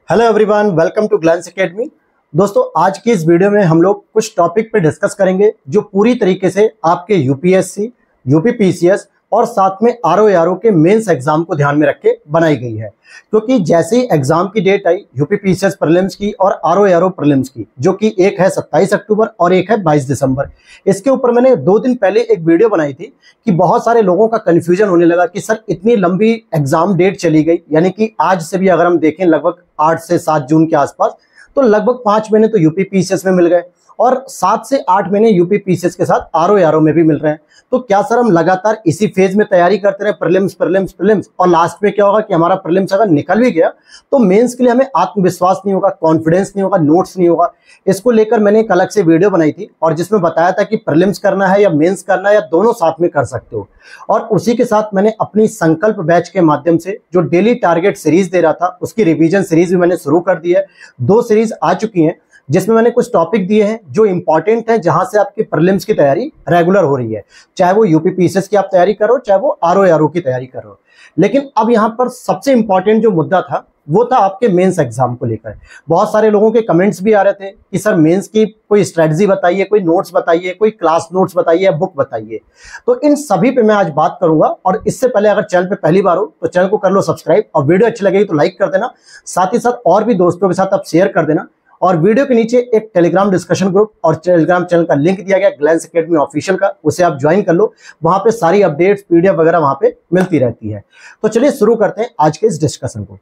Hello everyone, welcome to Glance academy. दोस्तों, आज की इस वीडियो में हम लोग कुछ टॉपिक पे डिस्कस करेंगे जो पूरी तरीके से आपके यूपीएससी, यूपीपीसीएस और साथ में आरओ के मेंस एग्जाम को ध्यान में रख के बनाई गई है। क्योंकि जैसे ही एग्जाम की डेट आई यूपीपीसीएस प्रीलिम्स की और आरओ प्रीलिम्स की, जो कि एक है 27 अक्टूबर और एक है 22 दिसंबर, इसके ऊपर मैंने 2 दिन पहले एक वीडियो बनाई थी कि बहुत सारे लोगों का कन्फ्यूजन होने लगा कि सर इतनी लंबी एग्जाम डेट चली गई, यानी कि आज से भी अगर हम देखें लगभग 8 से 7 जून के आसपास, तो लगभग 5 महीने तो यूपीपीसीएस में मिल गए और 7 से 8 महीने यूपीपीसीएस के साथ आरओ में भी मिल रहे हैं। तो क्या सर हम लगातार इसी फेज में तैयारी करते रहे, प्रीलिम्स और लास्ट में क्या होगा कि हमारा प्रीलिम्स अगर निकल भी गया तो मेंस के लिए हमें आत्मविश्वास नहीं होगा, कॉन्फिडेंस नहीं होगा, नोट्स नहीं होगा। इसको लेकर मैंने एक अलग से वीडियो बनाई थी और जिसमें बताया था कि प्रीलिम्स करना है या मेंस करना है या दोनों साथ में कर सकते हो। और उसी के साथ मैंने अपनी संकल्प बैच के माध्यम से जो डेली टारगेट सीरीज दे रहा था उसकी रिवीजन सीरीज भी मैंने शुरू कर दी है। 2 सीरीज आ चुकी हैं जिसमें मैंने कुछ टॉपिक दिए हैं जो इंपॉर्टेंट है, जहां से आपकी प्रीलिम्स की तैयारी रेगुलर हो रही है, चाहे वो यूपीपीसीएस की आप तैयारी करो, चाहे वो आरओ की तैयारी करो। लेकिन अब यहां पर सबसे इंपॉर्टेंट जो मुद्दा था वो था आपके मेंस एग्जाम को लेकर। बहुत सारे लोगों के कमेंट्स भी आ रहे थे कि सर मेंस की कोई स्ट्रेटजी बताइए, कोई नोट्स बताइए, कोई क्लास नोट्स बताइए या बुक बताइए। तो इन सभी पे मैं आज बात करूंगा। और इससे पहले अगर चैनल पे पहली बार हो तो चैनल को कर लो सब्सक्राइब और वीडियो अच्छी लगेगी तो लाइक कर देना, साथ ही साथ और भी दोस्तों के साथ आप शेयर कर देना। और वीडियो के नीचे एक टेलीग्राम डिस्कशन ग्रुप और टेलीग्राम चैनल का लिंक दिया गया ग्लैंस एकेडमी ऑफिशियल का, उसे आप ज्वाइन कर लो। वहां पे सारी अपडेट्स, पीडीएफ वगैरह वहां पे मिलती रहती है। तो चलिए शुरू करते हैं आज के इस डिस्कशन को।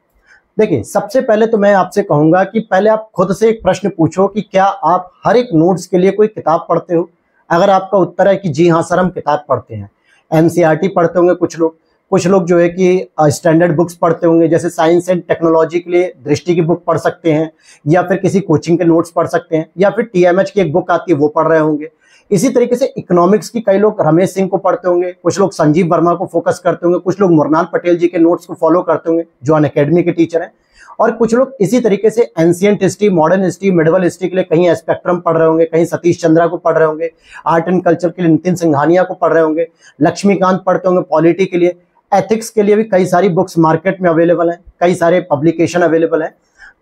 देखिए, सबसे पहले तो मैं आपसे कहूंगा कि पहले आप खुद से एक प्रश्न पूछो कि क्या आप हर एक नोट्स के लिए कोई किताब पढ़ते हो। अगर आपका उत्तर है कि जी हाँ सर हम किताब पढ़ते हैं, एनसीईआरटी पढ़ते होंगे कुछ लोग जो है कि स्टैंडर्ड बुक्स पढ़ते होंगे, जैसे साइंस एंड टेक्नोलॉजी के लिए दृष्टि की बुक पढ़ सकते हैं, या फिर किसी कोचिंग के नोट्स पढ़ सकते हैं, या फिर टीएमएच की एक बुक आती है वो पढ़ रहे होंगे। इसी तरीके से इकोनॉमिक्स की कई लोग रमेश सिंह को पढ़ते होंगे, कुछ लोग संजीव वर्मा को फोकस करते होंगे, कुछ लोग मुरनाल पटेल जी के नोट्स को फॉलो करते होंगे जो अनअकैडमी के टीचर हैं, और कुछ लोग इसी तरीके से ancient history, modern history, medieval history के लिए कहीं स्पेक्ट्रम पढ़ रहे होंगे, कहीं सतीश चंद्रा को पढ़ रहे होंगे, आर्ट एंड कल्चर के लिए नितिन सिंघानिया को पढ़ रहे होंगे, लक्ष्मीकांत पढ़ते होंगे पॉलिटी के लिए, एथिक्स के लिए भी कई सारी बुक्स मार्केट में अवेलेबल हैं, कई सारे पब्लिकेशन अवेलेबल हैं।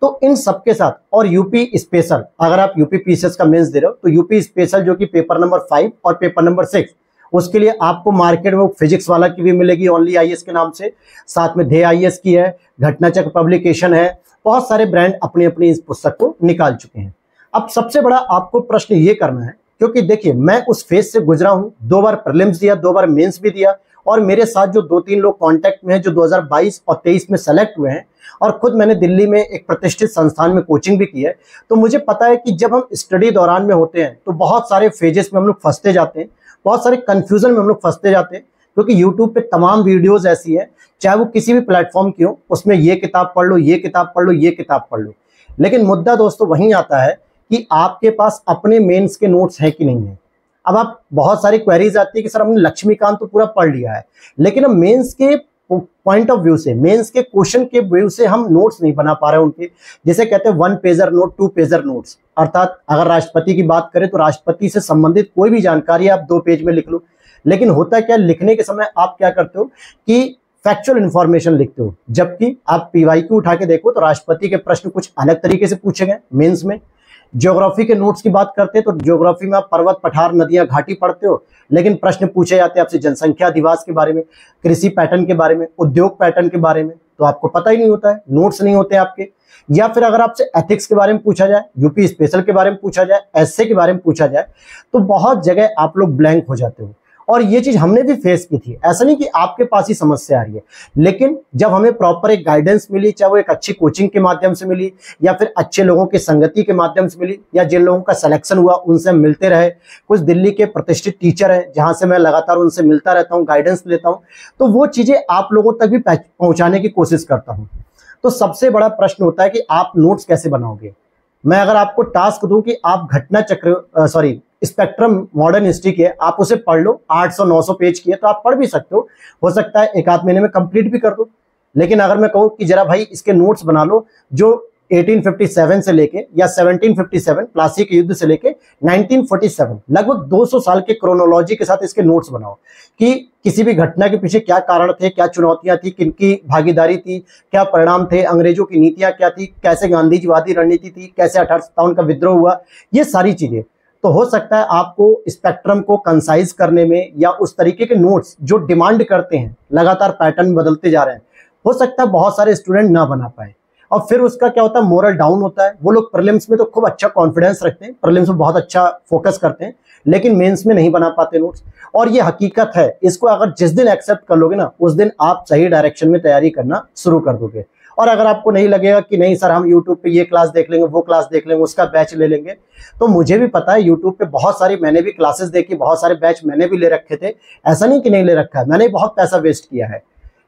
तो इन सबके साथ और यूपी स्पेशल, अगर आप यूपीपीसीएस का मेंस दे रहे हो तो यूपी स्पेशल जो कि पेपर नंबर 5 और पेपर नंबर 6, उसके लिए आपको मार्केट में फिजिक्स वाला की भी मिलेगी ओनली आईएएस के नाम से, साथ में ध्येय आईएएस की है, घटनाचक्र पब्लिकेशन है। बहुत सारे ब्रांड अपनी अपनी इस पुस्तक को निकाल चुके हैं। अब सबसे बड़ा आपको प्रश्न ये करना है, क्योंकि देखिए मैं उस फेज से गुजरा हूं, 2 बार प्रीलिम्स दिया, 2 बार मेंस भी दिया, और मेरे साथ जो 2-3 लोग कांटेक्ट में हैं जो 2022 और 23 में सेलेक्ट हुए हैं, और खुद मैंने दिल्ली में एक प्रतिष्ठित संस्थान में कोचिंग भी की है। तो मुझे पता है कि जब हम स्टडी दौरान में होते हैं तो बहुत सारे फेजेस में हम लोग फंसते जाते हैं, बहुत सारे कंफ्यूजन में हम लोग फंसते जाते हैं, क्योंकि यूट्यूब पे तमाम वीडियोस ऐसी है, चाहे वो किसी भी प्लेटफॉर्म की हो, उसमें ये किताब पढ़ लो, ये किताब पढ़ लो, ये किताब पढ़ लो। लेकिन मुद्दा दोस्तों वहीं आता है कि आपके पास अपने मेंस के नोट्स हैं कि नहीं है। अब आप बहुत सारी क्वेरीज आती है कि सर हमने लक्ष्मीकांत तो पूरा पढ़ लिया है, लेकिन अब मेंस के पॉइंट ऑफ व्यू से, मेंस के क्वेश्चन के व्यू से हम नोट्स नहीं बना पा रहे हैं उनके। जैसे कहते हैं 1 पेजर नोट, 2 पेजर नोट्स, अर्थात अगर राष्ट्रपति की बात करें तो राष्ट्रपति से संबंधित कोई भी जानकारी आप 2 पेज में लिख लो। लेकिन होता क्या, लिखने के समय आप क्या करते हो कि फैक्चुअल इंफॉर्मेशन लिखते हो, जबकि आप पीवाईक्यू उठा के देखो तो राष्ट्रपति के प्रश्न कुछ अलग तरीके से पूछे गए मेंस में। ज्योग्राफी के नोट्स की बात करते हैं तो ज्योग्राफी में आप पर्वत, पठार, नदियां, घाटी पढ़ते हो, लेकिन प्रश्न पूछे जाते हैं आपसे जनसंख्या अधिवास के बारे में, कृषि पैटर्न के बारे में, उद्योग पैटर्न के बारे में, तो आपको पता ही नहीं होता है, नोट्स नहीं होते आपके। या फिर अगर आपसे एथिक्स के बारे में पूछा जाए, यूपी स्पेशल के बारे में पूछा जाए, एसए के बारे में पूछा जाए, तो बहुत जगह आप लोग ब्लैंक हो जाते हो। और ये चीज हमने भी फेस की थी, ऐसा नहीं कि आपके पास ही समस्या आ रही है, लेकिन जब हमें प्रॉपर एक गाइडेंस मिली, चाहे वो एक अच्छी कोचिंग के माध्यम से मिली, या फिर अच्छे लोगों की संगति के माध्यम से मिली, या जिन लोगों का सिलेक्शन हुआ उनसे मिलते रहे, कुछ दिल्ली के प्रतिष्ठित टीचर हैं जहां से मैं लगातार उनसे मिलता रहता हूं, गाइडेंस लेता हूं, तो वो चीजें आप लोगों तक भी पहुंचाने की कोशिश करता हूं। तो सबसे बड़ा प्रश्न होता है कि आप नोट्स कैसे बनाओगे। मैं अगर आपको टास्क दूं कि आप घटना चक्र स्पेक्ट्रम मॉडर्न हिस्ट्री के आप उसे पढ़ लो, 800-900 पेज की है तो आप पढ़ भी सकते हो सकता है 1 आध महीने में कंप्लीट भी कर दो। लेकिन अगर मैं कहूं कि जरा भाई इसके नोट्स बना लो जो 1857 से लेके या 1757 प्लासी के युद्ध से लेके 1947 लगभग 200 साल के क्रोनोलॉजी के साथ इसके नोट्स बनाओ कि किसी भी घटना के पीछे क्या कारण थे, क्या चुनौतियां थी, किनकी भागीदारी थी, क्या परिणाम थे, अंग्रेजों की नीतियां क्या थी, कैसे गांधीजीवादी रणनीति थी, कैसे 1857 का विद्रोह हुआ, ये सारी चीजें। तो हो सकता है आपको स्पेक्ट्रम को कंसाइज करने में या उस तरीके के नोट्स जो डिमांड करते हैं, लगातार पैटर्न बदलते जा रहे हैं, हो सकता है बहुत सारे स्टूडेंट ना बना पाए और फिर उसका क्या होता है, मोरल डाउन होता है। वो लोग प्रीलिम्स में तो खूब अच्छा कॉन्फिडेंस रखते हैं, प्रीलिम्स में बहुत अच्छा फोकस करते हैं, लेकिन मेंस में नहीं बना पाते नोट्स। और ये हकीकत है, इसको अगर जिस दिन एक्सेप्ट कर लोगे ना, उस दिन आप सही डायरेक्शन में तैयारी करना शुरू कर दोगे। और अगर आपको नहीं लगेगा कि नहीं सर हम यूट्यूब पे ये क्लास देख लेंगे, वो क्लास देख लेंगे, उसका बैच ले लेंगे, तो मुझे भी पता है यूट्यूब पे बहुत सारी मैंने भी क्लासेस देखी, बहुत सारे बैच मैंने भी ले रखे थे। ऐसा नहीं कि नहीं ले रखा है, मैंने बहुत पैसा वेस्ट किया है,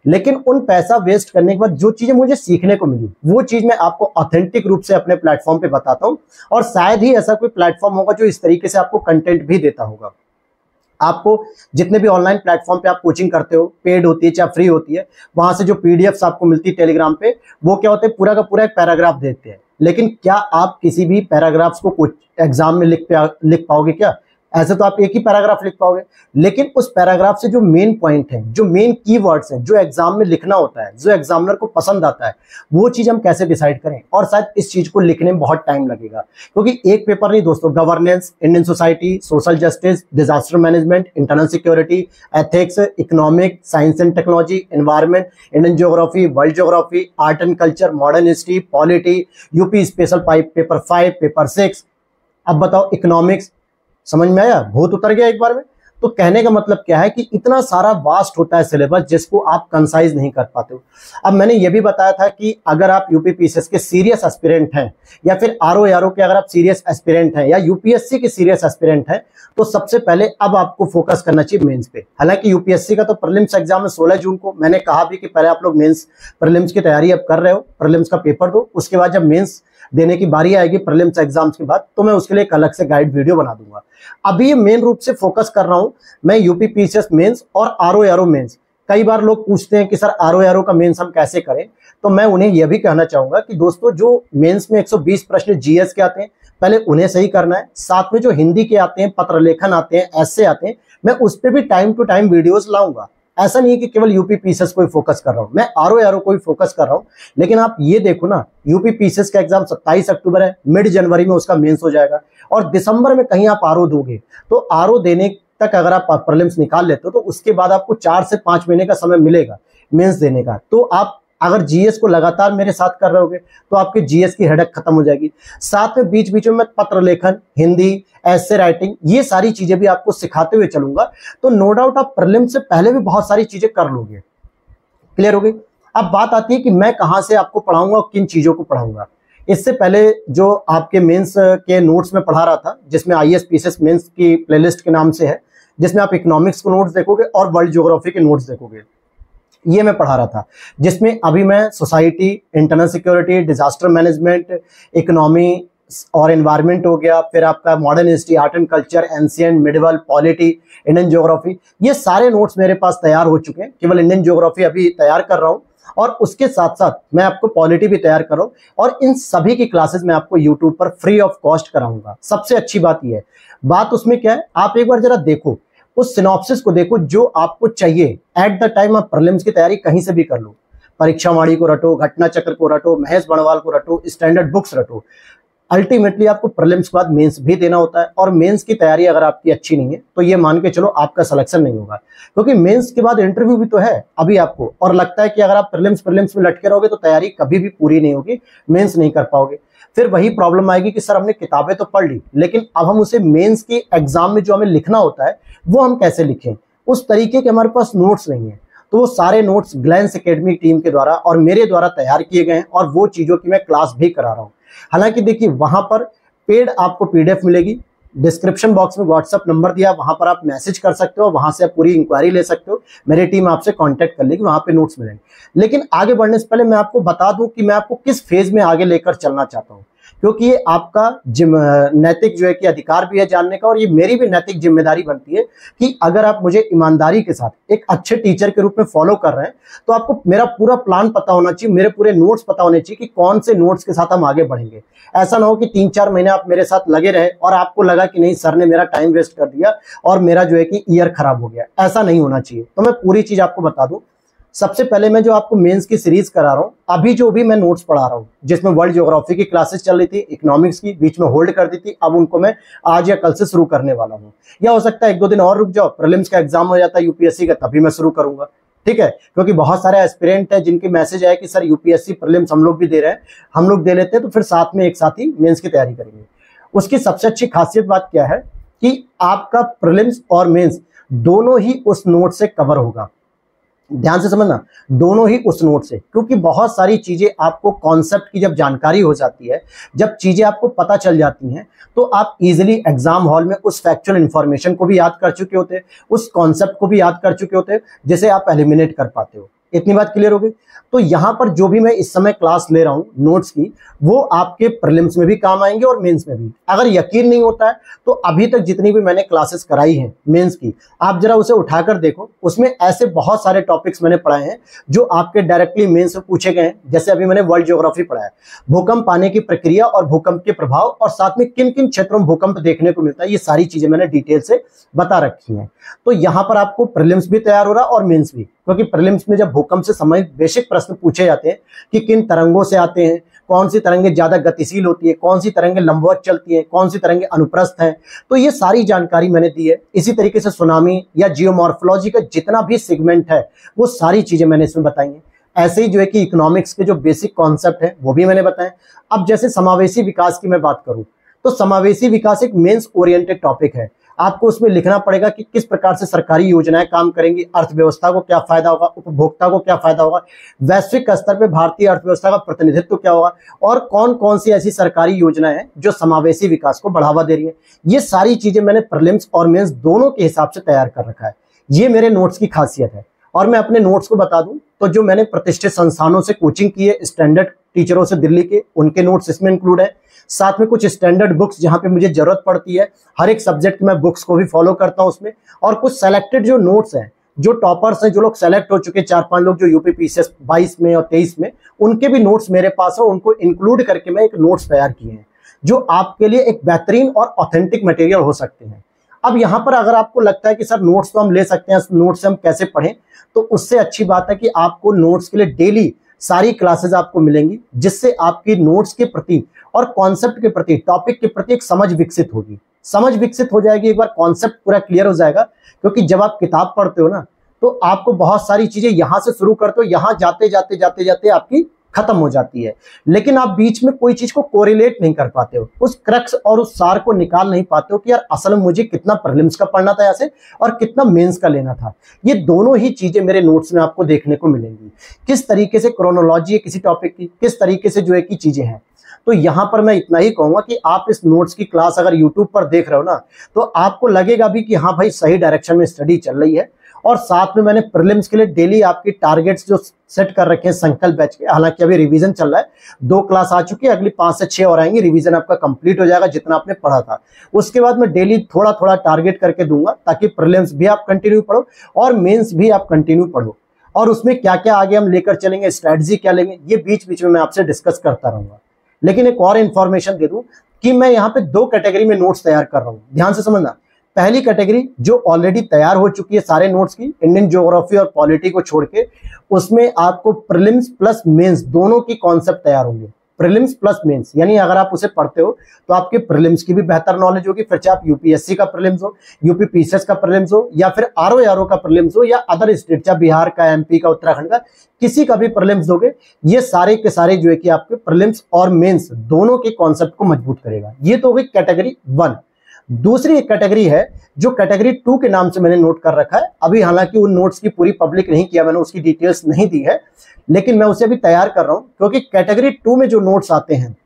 लेकिन उन पैसा वेस्ट करने के बाद जो चीजें मुझे सीखने को मिली वो चीज मैं आपको ऑथेंटिक रूप से अपने प्लेटफॉर्म पे बताता हूं। और शायद ही ऐसा कोई प्लेटफॉर्म होगा जो इस तरीके से आपको कंटेंट भी देता होगा। आपको जितने भी ऑनलाइन प्लेटफॉर्म पे आप कोचिंग करते हो, पेड होती है चाहे फ्री होती है, वहां से जो पीडीएफ्स आपको मिलती है टेलीग्राम पे, वो क्या होते हैं, पूरा का पूरा एक पैराग्राफ देते हैं। लेकिन क्या आप किसी भी पैराग्राफ्स को एग्जाम में लिख पाओगे क्या? ऐसे तो आप एक ही पैराग्राफ लिख पाओगे, लेकिन उस पैराग्राफ से जो मेन पॉइंट है, जो मेन कीवर्ड्स हैं, जो एग्जाम में लिखना होता है, जो एग्जामिनर को पसंद आता है, वो चीज हम कैसे डिसाइड करें। और शायद इस चीज को लिखने में बहुत टाइम लगेगा, क्योंकि एक पेपर नहीं दोस्तों, governance, Indian society, social justice, disaster management, internal security, ethics, economic, science and technology, environment, Indian geography, world geography, art and culture, modern history, polity, UP special paper 5, paper 6। अब बताओ economics, समझ में आया? भूत उतर गया एक बार में। तो कहने का मतलब क्या है कि इतना सारा वास्ट होता है सिलेबस, जिसको आप कंसाइज नहीं कर पाते हो। अब मैंने ये भी बताया था कि अगर आप यूपीपीसीएस के सीरियस एस्पिरेंट हैं, या फिर आरओ के अगर आप सीरियस एस्पिरेंट हैं, या यूपीएससी के सीरियस एस्पिरेंट हैं, तो सबसे पहले अब आपको फोकस करना चाहिए मेंस पे। हालांकि यूपीएससी का तो प्रीलिम्स एग्जाम है 16 जून को, मैंने कहा भी कि पहले आप लोग मेंस प्रीलिम्स की तैयारी अब कर रहे हो, प्रीलिम्स का पेपर दो, उसके बाद जब मेंस देने की बारी आएगी प्रीलिम्स एग्जाम्स के बाद, तो मैं उसके लिए एक अलग से गाइड वीडियो बना दूंगा। अभी मेन रूप से फोकस कर रहा हूं मैं यूपीपीसीएस मेंस और आरओ मेंस। कई बार लोग पूछते हैं कि सर आरओ का मेंस हम कैसे करें, तो मैं उन्हें यह भी कहना चाहूंगा कि दोस्तों जो मेंस में 120 प्रश्न जीएस के आते हैं, पहले उन्हें सही करना है। साथ में जो हिंदी के आते हैं, पत्र लेखन आते हैं, ऐसे आते हैं, मैं उस पर भी टाइम टू टाइम वीडियोस लाऊंगा। ऐसा नहीं है कि केवल यूपीपीसीएस को ही फोकस कर रहा हूं, मैं आरओ को ही फोकस कर रहा हूं। लेकिन आप ये देखो ना, यूपीपीसीएस का एग्जाम 27 अक्टूबर है, मिड जनवरी में उसका मेंस हो जाएगा, और दिसंबर में कहीं आप आरओ दोगे, तो आरओ देने तक अगर आप प्रीलिम्स निकाल लेते हो, तो उसके बाद आपको 4 से 5 महीने का समय मिलेगा मेंस देने का। तो आप अगर जीएस को लगातार मेरे साथ कर रहे होगे, तो आपके जीएस की हेडेक खत्म हो जाएगी। साथ में बीच बीच में मैं पत्र लेखन, हिंदी, ऐसे राइटिंग, ये सारी चीजें भी आपको सिखाते हुए चलूंगा। तो नो डाउट आप प्रीलिम्स से पहले भी बहुत सारी चीजें कर लोगे। क्लियर हो गई? अब बात आती है कि मैं कहां से आपको पढ़ाऊंगा और किन चीजों को पढ़ाऊंगा। इससे पहले जो आपके मेंस के नोट्स में पढ़ा रहा था, जिसमें आईएएस मेंस की प्लेलिस्ट के नाम से है, जिसमें आप इकोनॉमिक्स के नोट्स देखोगे और वर्ल्ड ज्योग्राफी के नोट्स देखोगे, ये मैं पढ़ा रहा था। जिसमें अभी मैं society, internal security, disaster management, economy और एनवायरनमेंट हो गया, फिर आपका modern history, art and culture, ancient, medieval, polity, Indian geography, ये सारे नोट्स मेरे पास तैयार हो चुके हैं। केवल इंडियन ज्योग्राफी अभी तैयार कर रहा हूं, और उसके साथ साथ मैं आपको पॉलिटी भी तैयार कर रहा हूं, और इन सभी की क्लासेस मैं आपको यूट्यूब पर फ्री ऑफ कॉस्ट कराऊंगा। सबसे अच्छी बात यह है, बात उसमें क्या है, आप एक बार जरा देखो, उस सिनॉप्सिस को देखो जो आपको चाहिए एट द टाइम आप प्रीलिम्स की तैयारी कहीं से भी कर लो। परीक्षावाणी को रटो, घटना चक्र को रटो, महेश बणवाल को रटो, स्टैंडर्ड बुक्स रटो। अल्टीमेटली आपको प्रीलिम्स के बाद मेंस भी देना होता है, और मेंस की तैयारी अगर आपकी अच्छी नहीं है, तो ये मान के चलो आपका सिलेक्शन नहीं होगा, क्योंकि मेंस के बाद इंटरव्यू भी तो है अभी आपको। और लगता है कि अगर आप प्रीलिम्स में लटके रहोगे तो तैयारी कभी भी पूरी नहीं होगी, मेंस नहीं कर पाओगे। फिर वही प्रॉब्लम आएगी कि सर हमने किताबें तो पढ़ ली, लेकिन अब हम उसे मेंस के एग्जाम में जो हमें लिखना होता है वो हम कैसे लिखें, उस तरीके के हमारे पास नोट्स नहीं है। तो वो सारे नोट्स ग्लैंस एकेडमी टीम के द्वारा और मेरे द्वारा तैयार किए गए हैं, और वो चीजों की मैं क्लास भी करा रहा हूँ। हालांकि देखिए, वहां पर पेड आपको पीडीएफ मिलेगी, डिस्क्रिप्शन बॉक्स में व्हाट्सएप नंबर दिया, वहां पर आप मैसेज कर सकते हो, वहां से आप पूरी इंक्वायरी ले सकते हो, मेरी टीम आपसे कांटेक्ट कर लेगी, वहां पे नोट्स मिलेंगे। लेकिन आगे बढ़ने से पहले मैं आपको बता दूं कि मैं आपको किस फेज में आगे लेकर चलना चाहता हूं, क्योंकि ये आपका नैतिक जो है कि अधिकार भी है जानने का, और ये मेरी भी नैतिक जिम्मेदारी बनती है कि अगर आप मुझे ईमानदारी के साथ एक अच्छे टीचर के रूप में फॉलो कर रहे हैं तो आपको मेरा पूरा प्लान पता होना चाहिए, मेरे पूरे नोट्स पता होने चाहिए कि कौन से नोट्स के साथ हम आगे बढ़ेंगे। ऐसा ना हो कि 3-4 महीने आप मेरे साथ लगे रहे और आपको लगा कि नहीं सर ने मेरा टाइम वेस्ट कर दिया और मेरा जो है कि ईयर खराब हो गया। ऐसा नहीं होना चाहिए। तो मैं पूरी चीज आपको बता दूं। सबसे पहले मैं जो आपको मेंस की सीरीज करा रहा हूं, अभी जो भी मैं नोट्स पढ़ा रहा हूं, जिसमें वर्ल्ड ज्योग्राफी की क्लासेस चल रही थी, इकोनॉमिक्स की बीच में होल्ड कर दी थी, अब उनको मैं आज या कल से शुरू करने वाला हूं, या हो सकता है 1-2 दिन और रुक जाओ, प्रीलिम्स का एग्जाम हो जाता है यूपीएससी का, तभी मैं शुरू करूंगा। ठीक है, क्योंकि बहुत सारे एस्पिरेंट है जिनके मैसेज आए कि सर यूपीएससी प्रीलिम्स हम लोग भी दे रहे हैं, हम लोग दे लेते हैं तो फिर साथ में एक साथ ही मेंस की तैयारी करेंगे। उसकी सबसे अच्छी खासियत बात क्या है कि आपका प्रीलिम्स और मेंस दोनों ही उस नोट से कवर होगा। ध्यान से समझना, दोनों ही उस नोट से, क्योंकि बहुत सारी चीजें आपको कॉन्सेप्ट की जब जानकारी हो जाती है, जब चीजें आपको पता चल जाती हैं, तो आप इजीली एग्जाम हॉल में उस फैक्चुअल इंफॉर्मेशन को भी याद कर चुके होते हैं, उस कॉन्सेप्ट को भी याद कर चुके होते हैं, जिसे आप एलिमिनेट कर पाते हो। इतनी बात क्लियर होगी। तो यहां पर जो भी मैं इस समय क्लास ले रहा हूं नोट्स की, वो आपके प्रीलिम्स में भी काम आएंगे और मेंस में भी। अगर यकीन नहीं होता है तो अभी तक जितनी भी मैंने क्लासेस कराई हैं मेंस की, आप जरा उसे उठाकर देखो, उसमें ऐसे बहुत सारे टॉपिक्स मैंने पढ़ाए हैं जो आपके डायरेक्टली मेंस में पूछे गए हैं। जैसे अभी मैंने वर्ल्ड ज्योग्राफी पढ़ाया, भूकंप आने की प्रक्रिया और भूकंप के प्रभाव, और साथ में किन किन क्षेत्रों में भूकंप देखने को मिलता है, ये सारी चीजें मैंने डिटेल से बता रखी हैं। तो यहां पर आपको प्रीलिम्स भी तैयार हो रहा और मेंस भी, क्योंकि प्रीलिम्स में जब भूकंप से संबंधित बेसिक प्रश्न पूछे जाते हैं कि किन तरंगों से आते हैं, कौन सी तरंगें ज्यादा गतिशील होती है, कौन सी तरंगें लंबवत चलती हैं, कौन सी तरंगें अनुप्रस्थ हैं, तो ये सारी जानकारी मैंने दी है। इसी तरीके से सुनामी या जियोमॉर्फोलॉजी का जितना भी सेगमेंट है वो सारी चीजें मैंने इसमें बताई हैं। ऐसे ही जो है कि इकोनॉमिक्स के जो बेसिक कॉन्सेप्ट है वो भी मैंने बताए। अब जैसे समावेशी विकास की मैं बात करूं तो समावेशी विकास एक मेंस ओरिएंटेड टॉपिक है। आपको उसमें लिखना पड़ेगा कि किस प्रकार से सरकारी योजनाएं काम करेंगी, अर्थव्यवस्था को क्या फायदा होगा, उपभोक्ता को क्या फायदा होगा, वैश्विक स्तर पर भारतीय अर्थव्यवस्था का प्रतिनिधित्व क्या होगा, और कौन कौन सी ऐसी सरकारी योजनाएं हैं जो समावेशी विकास को बढ़ावा दे रही है। ये सारी चीजें मैंने प्रीलिम्स और मेंस दोनों के हिसाब से तैयार कर रखा है। ये मेरे नोट्स की खासियत है। और मैं अपने नोट्स को बता दूं तो जो मैंने प्रतिष्ठित संस्थानों से कोचिंग की है, स्टैंडर्ड टीचरों से दिल्ली के, उनके नोट्स इसमें इंक्लूड है। साथ में कुछ स्टैंडर्ड बुक्स जहां पे मुझे जरूरत पड़ती है, हर एक सब्जेक्ट में बुक्स को भी फॉलो करता हूं उसमें, और कुछ सेलेक्टेड जो नोट्स हैं, जो टॉपर्स हैं, जो लोग सेलेक्ट हो चुके 4-5 लोग जो यूपी पीसीएस 22 में और 23 में, उनके भी नोट्स मेरे पास है। उनको इंक्लूड करके मैं एक नोट्स तैयार किए हैं जो आपके लिए एक बेहतरीन और ऑथेंटिक मटेरियल हो सकते हैं। अब यहाँ पर अगर आपको लगता है कि सर नोट्स तो हम ले सकते हैं, नोट्स से हम कैसे पढ़ें, तो उससे अच्छी बात है कि आपको नोट्स के लिए डेली सारी क्लासेस आपको मिलेंगी, जिससे आपकी नोट्स के प्रति और कॉन्सेप्ट के प्रति, टॉपिक के प्रति एक समझ विकसित होगी। समझ विकसित हो जाएगी, एक बार कॉन्सेप्ट पूरा क्लियर हो जाएगा। क्योंकि जब आप किताब पढ़ते हो ना, तो आपको बहुत सारी चीजें यहां से शुरू करते हो, यहां जाते जाते जाते जाते आपकी खत्म हो जाती है, लेकिन आप बीच में कोई चीज को कोरिलेट नहीं कर पाते हो, उस क्रक्स और उस सार को निकाल नहीं पाते हो कि यार असल में मुझे कितना प्रीलिम्स का पढ़ना था ऐसे और कितना मेंस का लेना था। ये दोनों ही चीजें मेरे नोट्स में आपको देखने को मिलेंगी, किस तरीके से क्रोनोलॉजी है किसी टॉपिक की, किस तरीके से जो है कि चीजें हैं। तो यहां पर मैं इतना ही कहूंगा कि आप इस नोट्स की क्लास अगर यूट्यूब पर देख रहे हो ना, तो आपको लगेगा भी कि हाँ भाई सही डायरेक्शन में स्टडी चल रही है। और साथ में मैंने प्रीलिम्स के लिए डेली आपकी टारगेट्स जो सेट कर रखे हैं संकल्प बैच के, हालांकि अभी रिवीजन चल रहा है, 2 क्लास आ चुकी है, अगली 5 से 6 और आएंगी, रिवीजन आपका कंप्लीट हो जाएगा जितना आपने पढ़ा था। उसके बाद मैं डेली थोड़ा थोड़ा टारगेट करके दूंगा, ताकि प्रीलिम्स भी आप कंटिन्यू पढ़ो और मेंस भी आप कंटिन्यू पढ़ो, और उसमें क्या क्या आगे हम लेकर चलेंगे, स्ट्रैटेजी क्या लेंगे, ये बीच बीच में मैं आपसे डिस्कस करता रहूंगा। लेकिन एक और इन्फॉर्मेशन दे दूं कि मैं यहाँ पे 2 कैटेगरी में नोट्स तैयार कर रहा हूँ, ध्यान से समझना। पहली कैटेगरी जो ऑलरेडी तैयार हो चुकी है सारे नोट्स की, इंडियन ज्योग्राफी और पॉलिटी को छोड़ के, उसमें आपको प्रीलिम्स प्लस मेंस दोनों की कॉन्सेप्ट तैयार होंगे। प्रीलिम्स प्लस मेंस यानी अगर आप उसे पढ़ते हो तो आपके प्रीलिम्स की भी बेहतर नॉलेज होगी, फिर चाहे आप यूपीएससी का प्रीलिम्स हो, यूपी पीसीएस का प्रीलिम्स हो, या फिर आरओ का प्रीलिम्स हो, या अदर स्टेट चाहे बिहार का, एमपी का, उत्तराखंड का, किसी का भी प्रीलिम्स दोगे, ये सारे के सारे जो है कि आपके प्रीलिम्स और मेंस दोनों के कॉन्सेप्ट को मजबूत करेगा। ये तो होगी कैटेगरी 1। दूसरी एक कैटेगरी है जो कैटेगरी 2 के नाम से मैंने नोट कर रखा है। अभी हालांकि उन नोट्स की पूरी पब्लिक नहीं किया मैंने, उसकी डिटेल्स नहीं दी है, लेकिन मैं उसे अभी तैयार कर रहा हूं, क्योंकि कैटेगरी 2 में जो नोट्स आते हैं,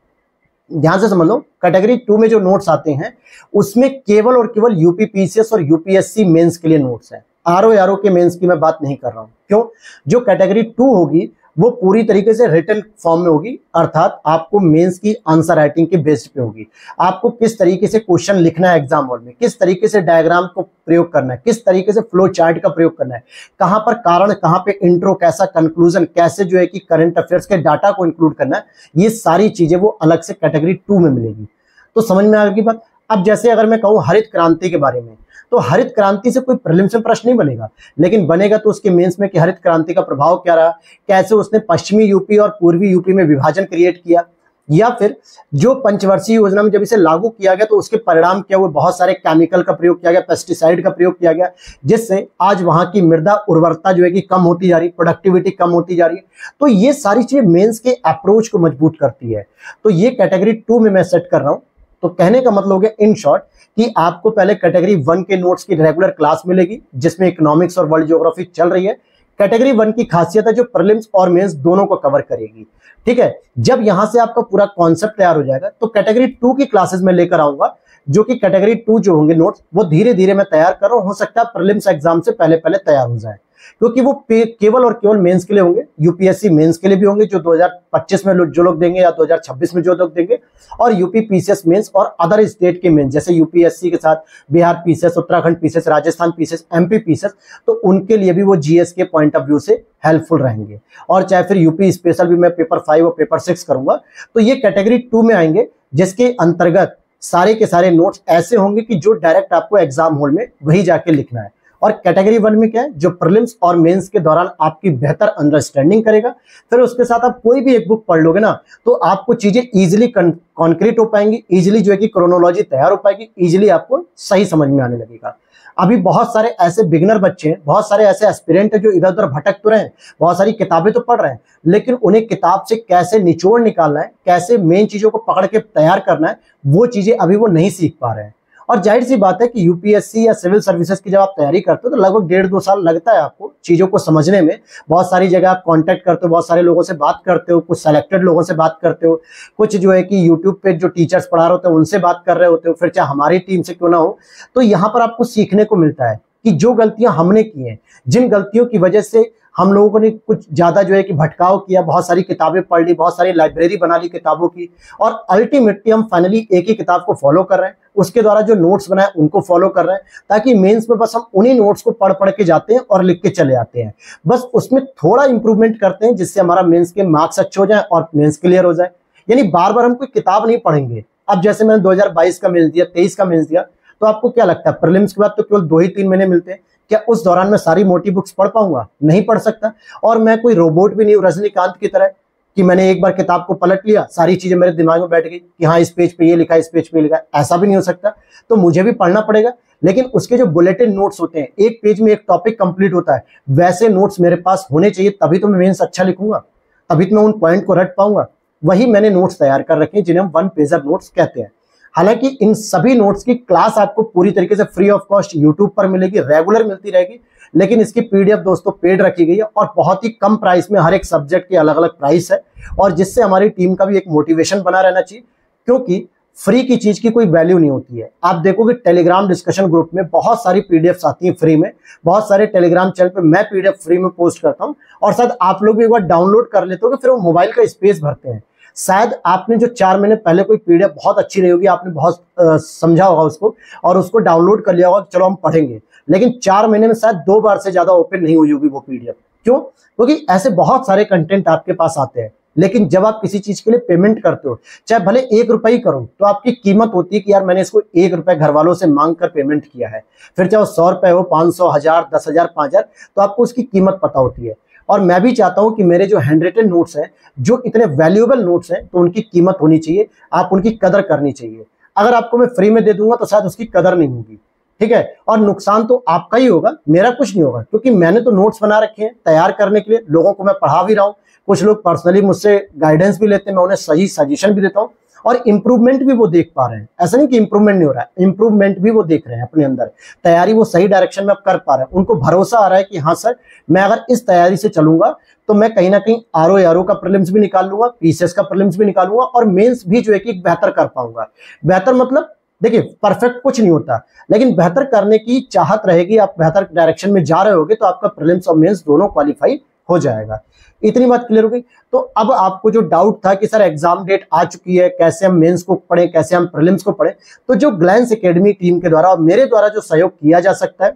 ध्यान से समझ लो, कैटेगरी 2 में जो नोट्स आते हैं उसमें केवल और केवल यूपी पीसीएस और यूपीएससी मेंस के लिए नोट्स है। आरओ के मेंस की मैं बात नहीं कर रहा हूं। क्यों? जो कैटेगरी 2 होगी वो पूरी तरीके से रिटन फॉर्म में होगी, अर्थात आपको मेंस की आंसर राइटिंग के बेस्ड पे होगी। आपको किस तरीके से क्वेश्चन लिखना है एग्जाम हॉल में, किस तरीके से डायग्राम को प्रयोग करना है, किस तरीके से फ्लो चार्ट का प्रयोग करना है, कहां पर कारण, कहां पे इंट्रो, कैसा कंक्लूजन, कैसे जो है कि करंट अफेयर्स के डाटा को इंक्लूड करना है, ये सारी चीजें वो अलग से कैटेगरी 2 में मिलेगी। तो समझ में आ गई बात। अब जैसे अगर मैं कहूं हरित क्रांति के बारे में, तो हरित क्रांति से कोई प्रीलिम्स में प्रश्न नहीं बनेगा, लेकिन बनेगा तो उसके मेंस में कि हरित क्रांति का प्रभाव क्या रहा, कैसे उसने पश्चिमी यूपी और पूर्वी यूपी में विभाजन क्रिएट किया, या फिर जो पंचवर्षीय योजना में जब इसे लागू किया गया तो उसके परिणाम क्या हुए, बहुत सारे केमिकल का प्रयोग किया गया, पेस्टिसाइड का प्रयोग किया गया, जिससे आज वहां की मृदा उर्वरता जो है कि कम होती जा रही, प्रोडक्टिविटी कम होती जा रही है। तो ये सारी चीजें मेंस के अप्रोच को मजबूत करती है। तो ये कैटेगरी 2 में मैं सेट कर रहा हूं। तो कहने का मतलब हो गया इन शॉर्ट कि आपको पहले कैटेगरी 1 के नोट्स की रेगुलर क्लास मिलेगी जिसमें इकोनॉमिक्स और वर्ल्ड ज्योग्राफी चल रही है। कैटेगरी 1 की खासियत है जो प्रीलिम्स और मेंस दोनों को कवर करेगी। ठीक है, जब यहां से आपका पूरा कॉन्सेप्ट तैयार हो जाएगा तो कैटेगरी 2 की क्लासेस में लेकर आऊंगा, जो कि कैटेगरी 2 जो होंगे नोट्स वो धीरे धीरे मैं तैयार कर रहा हूं। हो सकता है प्रीलिम्स एग्जाम से पहले पहले तैयार हो जाए, क्योंकि वो केवल और केवल मेंस के लिए होंगे, यूपीएससी मेंस के लिए भी होंगे जो 2025 में जो लोग देंगे या 2026 में जो लोग देंगे, और यूपी पीसीएस मेंस और अदर स्टेट के मेंस जैसे यूपीएससी के साथ Bihar PCS, Uttarakhand PCS, Rajasthan PCS, MP PCS, तो उनके लिए भी वो जीएस के पॉइंट ऑफ व्यू से हेल्पफुल रहेंगे। और चाहे फिर यूपी स्पेशल भी मैं पेपर 5 और पेपर 6 करूंगा, तो ये कैटेगरी 2 में आएंगे, जिसके अंतर्गत सारे के सारे नोट्स ऐसे होंगे कि जो डायरेक्ट आपको एग्जाम हॉल में वही जाके लिखना है। और कैटेगरी 1 में क्या है, जो प्रीलिम्स और मेंस के दौरान आपकी बेहतर अंडरस्टैंडिंग करेगा, फिर उसके साथ आप कोई भी एक बुक पढ़ लोगे ना तो आपको चीजें इजीली कॉन्क्रीट हो पाएंगी, इजीली जो है कि क्रोनोलॉजी तैयार हो पाएगी, इजीली आपको सही समझ में आने लगेगा। अभी बहुत सारे ऐसे बिगिनर बच्चे हैं, बहुत सारे ऐसे एस्पिरेंट हैं जो इधर उधर भटक तो रहे हैं, बहुत सारी किताबें तो पढ़ रहे हैं, लेकिन उन्हें किताब से कैसे निचोड़ निकालना है, कैसे मेन चीजों को पकड़ के तैयार करना है, वो चीजें अभी वो नहीं सीख पा रहे हैं। और जाहिर सी बात है कि यूपीएससी या सिविल सर्विसेज की जब आप तैयारी करते हो तो लगभग 1.5-2 साल लगता है आपको चीजों को समझने में। बहुत सारी जगह आप कांटेक्ट करते हो, बहुत सारे लोगों से बात करते हो, कुछ सेलेक्टेड लोगों से बात करते हो, कुछ जो है कि यूट्यूब पे जो टीचर्स पढ़ा रहे होते हैं उनसे बात कर रहे होते हो, फिर चाहे हमारी टीम से क्यों ना हो। तो यहाँ पर आपको सीखने को मिलता है कि जो गलतियां हमने की हैं, जिन गलतियों की वजह से हम लोगों ने कुछ ज्यादा जो है कि भटकाव किया, बहुत सारी किताबें पढ़ ली, बहुत सारी लाइब्रेरी बना ली किताबों की, और अल्टीमेटली हम फाइनली एक ही किताब को फॉलो कर रहे हैं, उसके द्वारा जो नोट्स बनाए उनको फॉलो कर रहे हैं, ताकि मेंस में बस हम उन्हीं नोट्स को पढ़ पढ़ के जाते हैं और लिख के चले आते हैं। बस उसमें थोड़ा इंप्रूवमेंट करते हैं जिससे हमारा मेंस के मार्क्स अच्छे हो जाए और मेंस क्लियर हो जाए। यानी बार बार हम कोई किताब नहीं पढ़ेंगे। अब जैसे मैंने 2022 का मेंस दिया, 23 का मेंस दिया, तो आपको क्या लगता है प्रीलिम्स के बाद तो केवल 2 ही 3 महीने मिलते हैं, क्या उस दौरान मैं सारी मोटी बुक्स पढ़ पाऊंगा? नहीं पढ़ सकता। और मैं कोई रोबोट भी नहीं हूं रजनीकांत की तरह कि मैंने एक बार किताब को पलट लिया, सारी चीजें मेरे दिमाग में बैठ गई कि हाँ इस पेज पे ये लिखा है, इस पेज पे ये लिखा है। ऐसा भी नहीं हो सकता। तो मुझे भी पढ़ना पड़ेगा, लेकिन उसके जो बुलेटिन नोट्स होते हैं, एक पेज में एक टॉपिक कंप्लीट होता है, वैसे नोट्स मेरे पास होने चाहिए, तभी तो मैं मेंस अच्छा लिखूंगा, तभी तो मैं उन पॉइंट को रट पाऊंगा। वही मैंने नोट्स तैयार कर रखे हैं जिन्हें हम 1 पेजर नोट्स कहते हैं। हालांकि इन सभी नोट्स की क्लास आपको पूरी तरीके से फ्री ऑफ कॉस्ट यूट्यूब पर मिलेगी, रेगुलर मिलती रहेगी, लेकिन इसकी पीडीएफ दोस्तों पेड रखी गई है और बहुत ही कम प्राइस में, हर एक सब्जेक्ट की अलग अलग प्राइस है, और जिससे हमारी टीम का भी एक मोटिवेशन बना रहना चाहिए, क्योंकि फ्री की चीज की कोई वैल्यू नहीं होती है। आप देखोगे टेलीग्राम डिस्कशन ग्रुप में बहुत सारी पीडीएफ्स आती हैं फ्री में, बहुत सारे टेलीग्राम चैनल पे मैं पीडीएफ फ्री में पोस्ट करता हूं, और शायद आप लोग भी एक बार डाउनलोड कर लेते हो, फिर वो मोबाइल का स्पेस भरते हैं। शायद आपने जो 4 महीने पहले कोई पीडीएफ बहुत अच्छी रही होगी, आपने बहुत समझा होगा उसको और उसको डाउनलोड कर लिया होगा, चलो हम पढ़ेंगे, लेकिन 4 महीने में शायद 2 बार से ज्यादा ओपन नहीं हुई होगी वो पीडीएफ। क्यों? क्योंकि ऐसे बहुत सारे कंटेंट आपके पास आते हैं, लेकिन जब आप किसी चीज के लिए पेमेंट करते हो, चाहे भले 1 रुपया ही करो, तो आपकी कीमत होती है कि यार मैंने इसको 1 रुपया घर वालों से मांग कर पेमेंट किया है, फिर चाहे वो 100 रुपए हो, 500, 1000, 10,000, 5,000, तो आपको उसकी कीमत पता होती है। और मैं भी चाहता हूं कि मेरे जो हैंड रिटन नोट्स हैं, जो इतने वैल्यूएबल नोट्स हैं, तो उनकी कीमत होनी चाहिए, आप उनकी कदर करनी चाहिए। अगर आपको मैं फ्री में दे दूंगा तो शायद उसकी कदर नहीं होगी, ठीक है, और नुकसान तो आपका ही होगा, मेरा कुछ नहीं होगा, क्योंकि मैंने तो नोट्स बना रखे हैं तैयार करने के लिए, लोगों को मैं पढ़ा भी रहा हूं, कुछ लोग पर्सनली मुझसे गाइडेंस भी लेते हैं, मैं उन्हें सही सजेशन भी देता हूं, और इंप्रूवमेंट भी वो देख पा रहे हैं। ऐसा नहीं कि इंप्रूवमेंट नहीं हो रहा है, इंप्रूवमेंट भी वो देख रहे हैं अपने अंदर, तैयारी वो सही डायरेक्शन में कर पा रहे हैं, उनको भरोसा आ रहा है कि हाँ सर, मैं अगर इस तैयारी से चलूंगा तो मैं कहीं ना कहीं आरओ का प्रीलिम्स भी निकाल लूंगा, पीसीएस का प्रीलिम्स भी निकालूंगा, और मेंस भी जो है कि बेहतर कर पाऊंगा। बेहतर मतलब देखिए, परफेक्ट कुछ नहीं होता, लेकिन बेहतर करने की चाहत रहेगी, आप बेहतर डायरेक्शन में जा रहे होगे तो आपका प्रीलिम्स और मेंस दोनों क्वालिफाई हो जाएगा। इतनी बात क्लियर हो गई। तो अब आपको जो डाउट था कि सर एग्जाम डेट आ चुकी है, कैसे हम मेंस को पढ़ें, कैसे हम प्रीलिम्स को पढ़ें, तो जो ग्लैंस एकेडमी टीम के द्वारा और मेरे द्वारा जो सहयोग किया जा सकता है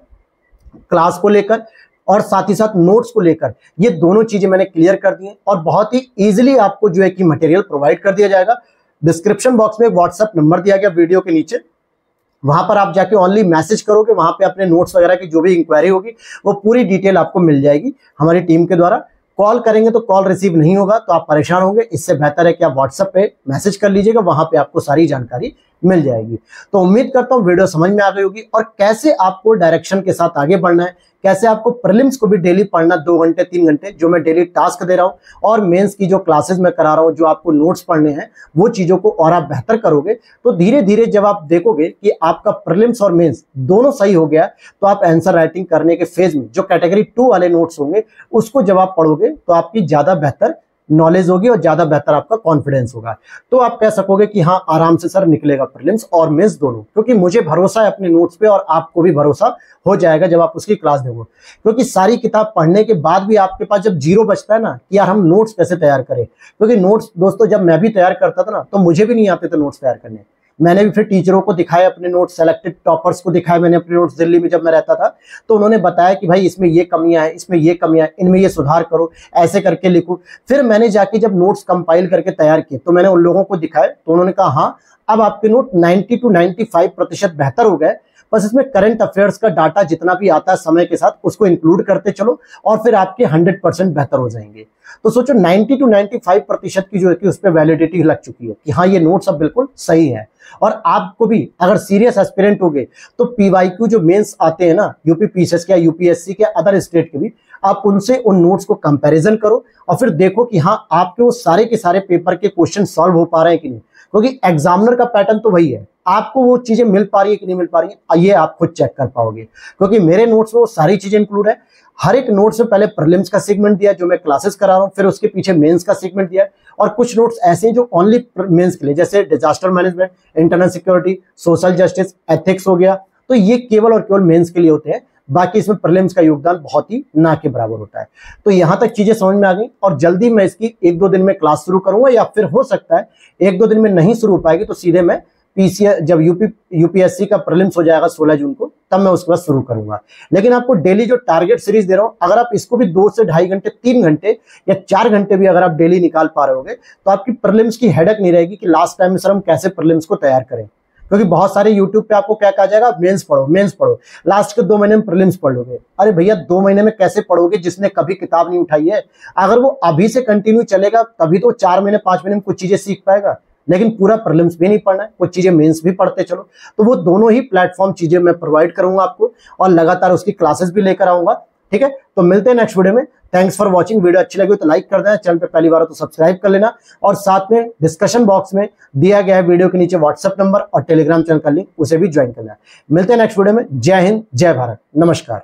क्लास को लेकर और साथ ही साथ नोट्स को लेकर, ये दोनों चीजें मैंने क्लियर कर दी हैं और बहुत ही इजीली आपको जो है कि मटेरियल प्रोवाइड कर दिया जाएगा। डिस्क्रिप्शन बॉक्स में व्हाट्सएप नंबर दिया गया वीडियो के नीचे, वहां पर आप जाके ओनली मैसेज करोगे, वहां पे अपने नोट्स वगैरह की जो भी इंक्वायरी होगी वो पूरी डिटेल आपको मिल जाएगी हमारी टीम के द्वारा। कॉल करेंगे तो कॉल रिसीव नहीं होगा तो आप परेशान होंगे, इससे बेहतर है कि आप व्हाट्सएप पे मैसेज कर लीजिएगा, वहां पे आपको सारी जानकारी मिल जाएगी। तो उम्मीद करता हूं वीडियो समझ में आ गई होगी और कैसे आपको डायरेक्शन के साथ आगे बढ़ना है, कैसे आपको प्रीलिम्स को भी डेली पढ़ना 2 घंटे 3 घंटे जो मैं डेली टास्क दे रहा हूं और मेंस की जो क्लासेस मैं करा रहा हूं, जो आपको नोट्स पढ़ने हैं वो चीजों को और आप बेहतर करोगे तो धीरे धीरे जब आप देखोगे कि आपका प्रीलिम्स और मेंस दोनों सही हो गया तो आप आंसर राइटिंग करने के फेज में जो कैटेगरी 2 वाले नोट्स होंगे उसको जब आप पढ़ोगे तो आपकी ज्यादा बेहतर नॉलेज होगी और ज्यादा बेहतर आपका कॉन्फिडेंस होगा। तो आप कह सकोगे कि हाँ आराम से सर निकलेगा प्रीलिम्स और मेंस दोनों, क्योंकि मुझे भरोसा है अपने नोट्स पे और आपको भी भरोसा हो जाएगा जब आप उसकी क्लास देखो। क्योंकि सारी किताब पढ़ने के बाद भी आपके पास जब जीरो बचता है ना कि यार हम नोट्स कैसे तैयार करें, क्योंकि नोट्स दोस्तों जब मैं भी तैयार करता था ना तो मुझे भी नहीं आते थे नोट्स तैयार करने। मैंने भी फिर टीचरों को दिखाए अपने नोट्स, सेलेक्टेड टॉपर्स को दिखाए मैंने अपने नोट्स दिल्ली में जब मैं रहता था, तो उन्होंने बताया कि भाई इसमें ये कमियां हैं, इसमें ये कमियां हैं, इनमें ये सुधार करो, ऐसे करके लिखो। फिर मैंने जाके जब नोट्स कंपाइल करके तैयार किए तो मैंने उन लोगों को दिखाए तो उन्होंने कहा हाँ अब आपके नोट 90 to 95% बेहतर हो गए, बस इसमें करंट अफेयर्स का डाटा जितना भी आता है समय के साथ उसको इंक्लूड करते चलो और फिर आपके 100% बेहतर हो जाएंगे। तो सोचो 90 to 95% की जो है कि उस पर वैलिडिटी लग चुकी है कि हाँ ये नोट्स अब बिल्कुल सही है। और आपको भी अगर सीरियस एस्पिरेंट हो गए तो पीवाईक्यू जो मेंस आते हैं ना यूपी पीसीएस के या यूपीएससी के अदर स्टेट के भी, आप उनसे उन नोट्स को कंपैरिजन करो और फिर देखो कि हाँ आपके वो सारे के सारे पेपर के क्वेश्चन सॉल्व हो पा रहे हैं कि नहीं, क्योंकि एग्जामिनर का पैटर्न तो वही है, आपको वो चीजें मिल पा रही है कि नहीं मिल पा रही है ये आप खुद चेक कर पाओगे। क्योंकि मेरे नोट्स में वो सारी चीजें इंक्लूड है। हर एक नोट से पहले प्रीलिम्स का सेगमेंट दिया जो मैं क्लासेस करा रहा हूँ, फिर उसके पीछे मेंस का सेगमेंट दिया और कुछ नोट्स ऐसे हैं जो ओनली मेंस के लिए, जैसे disaster management, internal security, social justice, ethics हो गया, तो ये केवल और केवल मेंस के लिए होते हैं। बाकी इसमें प्रीलिम्स का योगदान बहुत ही ना के बराबर होता है। तो यहां तक चीजें समझ में आ गई और जल्दी मैं इसकी 1-2 दिन में क्लास शुरू करूंगा, या फिर हो सकता है 1-2 दिन में नहीं शुरू हो पाएगी तो सीधे मैं पीसीएस जब यूपीएससी का प्रीलिम्स हो जाएगा 16 जून को तब मैं उसके बाद शुरू करूंगा। लेकिन आपको डेली जो टारगेट सीरीज दे रहा हूं, अगर आप इसको भी 2 से 2.5 घंटे 3 घंटे या 4 घंटे भी अगर आप डेली निकाल पा रहे होगे तो आपकी प्रीलिम्स की हेडेक नहीं रहेगी कि लास्ट टाइम में सर हम कैसे प्रीलिम्स को तैयार करें। क्योंकि बहुत सारे यूट्यूब पे आपको क्या कहा जाएगा, मेंस पढ़ो मेंस पढ़ो, लास्ट के 2 महीने में प्रीलिम्स पढ़ लोगे। अरे भैया 2 महीने में कैसे पढ़ोगे जिसने कभी किताब नहीं उठाई है? अगर वो अभी से कंटिन्यू चलेगा तभी तो 4 महीने 5 महीने में कुछ चीजें सीख पाएगा, लेकिन पूरा प्रीलिम्स भी नहीं पढ़ना है, कुछ चीजें मेंस भी पढ़ते चलो। तो वो दोनों ही प्लेटफॉर्म चीजें मैं प्रोवाइड करूंगा आपको और लगातार उसकी क्लासेस भी लेकर आऊंगा। ठीक है, तो मिलते हैं नेक्स्ट वीडियो में। Thanks for watching. वीडियो अच्छी लगी तो लाइक कर देना, चैनल पे पहली बार हो तो सब्सक्राइब कर लेना और साथ में डिस्कशन बॉक्स में दिया गया है वीडियो के नीचे व्हाट्सएप नंबर और टेलीग्राम चैनल का लिंक, उसे भी ज्वाइन करना है। मिलते हैं नेक्स्ट वीडियो में। जय हिंद, जय भारत, नमस्कार।